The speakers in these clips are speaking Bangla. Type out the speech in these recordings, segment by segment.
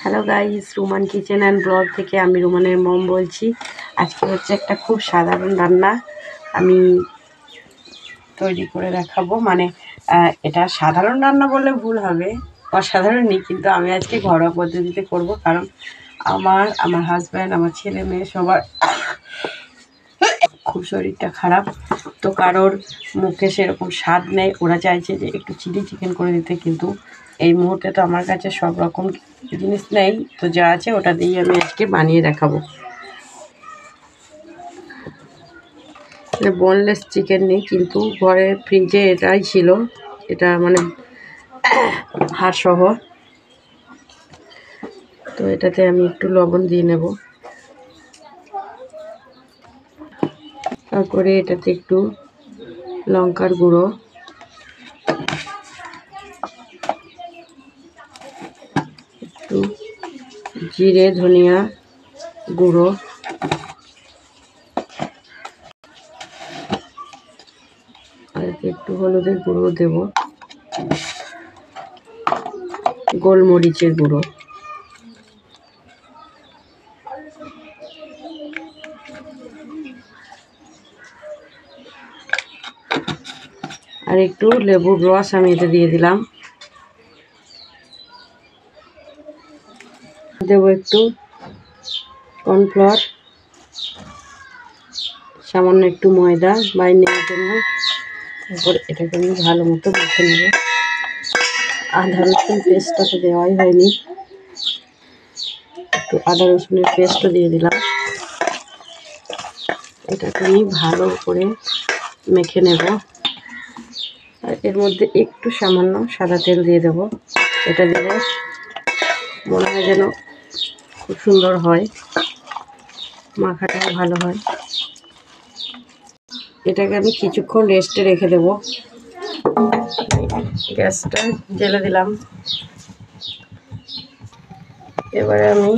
Hello guys, Ruman kitchen and blog থেকে আমি রুমানের মম বলছি। আজকে হচ্ছে একটা খুব সাধারণ রান্না আমি তৈরি করে দেখাবো। এটা সাধারণ রান্না বললে ভুল হবে, অসাধারণই, কিন্তু আমি আজকে ঘরোয়া পদ্ধতিতে করব। কারণ আমার হাজব্যান্ড, আমার ছেলে মেয়ে সবার খুব শরীরটা খারাপ, তো কারোর মুখে সেরকম স্বাদ নেই। ওরা চাইছে যে একটু চিলি চিকেন করে দিতে, কিন্তু এই মুহূর্তে তো আমার কাছে সব রকম জিনিস নেই, তো যা আছে ওটা দিয়েই আমি আজকে বানিয়ে দেখাবো। বোনলেস চিকেন নেই, কিন্তু ঘরে ফ্রিজে এটাই ছিল, এটা হাড়সহ। তো এটাতে আমি একটু লবণ দিয়ে নেব, তারপরে এটাতে একটু লঙ্কার গুঁড়ো, একটু জিরে ধনিয়া গুঁড়ো, আর একটু হলুদের গুঁড়ো দেব, গোলমরিচের গুঁড়ো, আর একটু লেবুর রস আমি এটা দিয়ে দিলাম। দেব একটু কর্নফ্লাওয়ার, সামান্য একটু ময়দা বাইন্ডিংয়ের জন্য। তারপর এটাকে আমি ভালো মতো মেখে নেব। আদা রসুন পেস্টটা তো দেওয়াই হয়নি, একটু আদা রসুনের পেস্টও দিয়ে দিলাম। এটাকে আমি ভালো করে মেখে নেব, আর এর মধ্যে একটু সামান্য সাদা তেল দিয়ে দেব। এটা দিলে মনে হয় যেন খুব সুন্দর হয়, মাখাটাও ভালো হয়। এটাকে আমি কিছুক্ষণ রেস্টে রেখে দেব। গ্যাসটা জ্বেলে দিলাম। এবারে আমি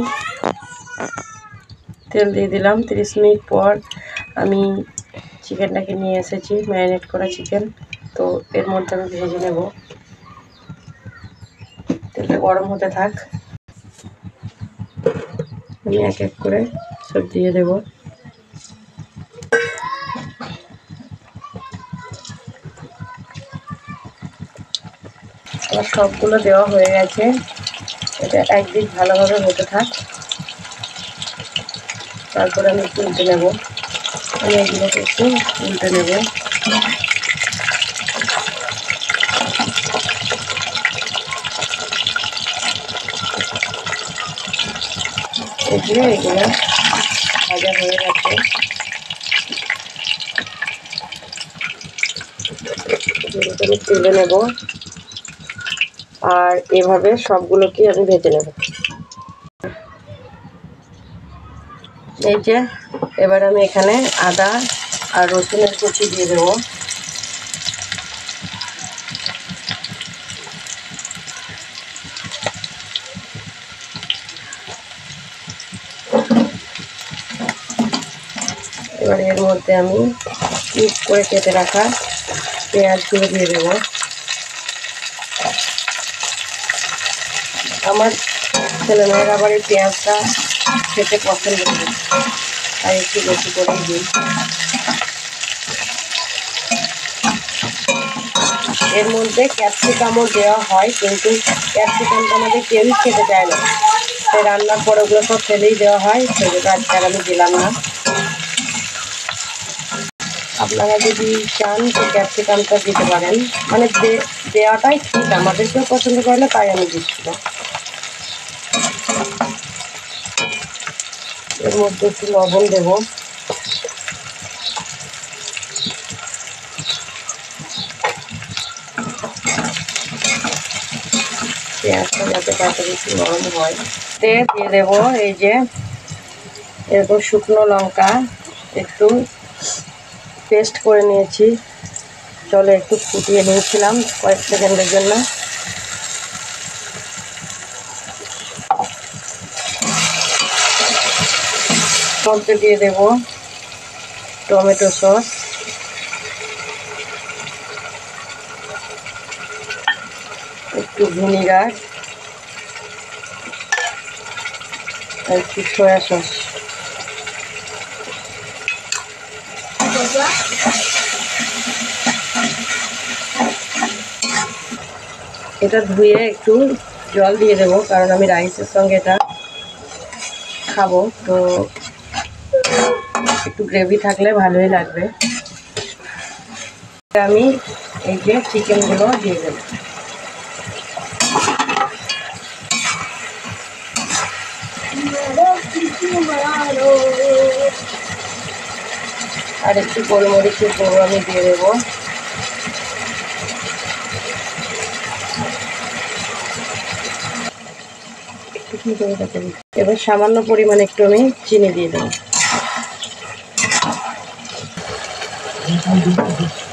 তেল দিয়ে দিলাম। 30 মিনিট পর আমি চিকেনটাকে নিয়ে এসেছি, ম্যারিনেট করা চিকেন। তো এর মধ্যে আমি ভেজে নেব। তেলটা গরম হতে থাক, আমি এক এক করে সব দিয়ে দেব। আমার সবগুলো দেওয়া হয়ে গেছে। এটা একদিক ভালোভাবে হতে থাক, তারপরে আমি একটু উল্টে নেব। আমি এগুলোকে একটু উল্টে নেব। এগুলো ভাজা হয়ে গেছে। এগুলোকে তুলে নেব, আর এভাবে সবগুলোকে আমি ভেজে নেব। এই যে এবার আমি এখানে আদা আর রসুনের কুচি দিয়ে দেব। এবার এর মধ্যে আমি কিউব করে কেটে রাখা পেঁয়াজগুলো দিয়ে দেব। আমার ছেলেমেয়েরা আবার এই পেঁয়াজটা খেতে পছন্দ করে, তাই একটু বেশি করেই দিই। এর মধ্যে ক্যাপসিকামও দেওয়া হয়, কিন্তু ক্যাপসিকামটা আমাদের কেউই খেতে চায় না, তাই রান্নার পরে ওগুলো সব ফেলেই দেওয়া হয়, সেগুলো আজকে আর আমি দিলাম না। আপনারা যদি চান তো ক্যাপসিকামটা দিতে পারেন, দেওয়াটাই ঠিক, আমাদের কেউ পছন্দ করে না, তাই আমি দিচ্ছি না। এর মধ্যে একটু লবণ দেব। পেঁয়াজটা যাতে কাছাকাছি নরম হয়। দিয়ে দেবো এই যে এরকম শুকনো লঙ্কা একটু পেস্ট করে নিয়েছি, জলে একটু ফুটিয়ে নিয়েছিলাম কয়েক সেকেন্ডের জন্য। মধ্যে দিয়ে দেব টমেটো সস, একটু ভিনিগার, একটু সয়া সস, এটা ধুয়ে একটু জল দিয়ে দেবো, কারণ আমি রাইসের সঙ্গে এটা খাবো, তো একটু গ্রেভি থাকলে ভালোই লাগবে। আমি এই যে চিকেনগুলো দিয়ে দেবো। আর একটু গোলমরিচের গুঁড়ো আমি দিয়ে দেবো। এবার সামান্য পরিমাণে একটু আমি চিনি দিয়ে দেবো।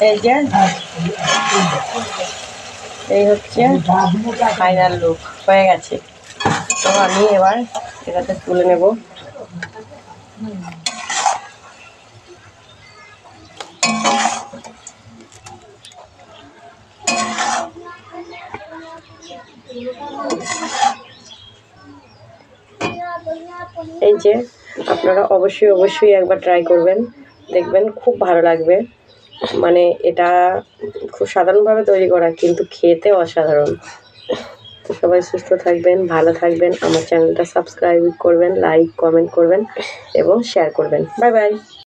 এই যে এই হচ্ছে ফাইনাল লুক, হয়ে গেছে। তো আমি এবার এটাতে তুলে নেব। এই যে আপনারা অবশ্যই একবার ট্রাই করবেন, দেখবেন খুব ভালো লাগবে। মানে এটা খুব সাধারণভাবে তৈরি করা, কিন্তু খেতে অসাধারণ। তো সবাই সুস্থ থাকবেন, ভালো থাকবেন, আমার চ্যানেলটা সাবস্ক্রাইব করবেন, লাইক কমেন্ট করবেন এবং শেয়ার করবেন। Bye bye.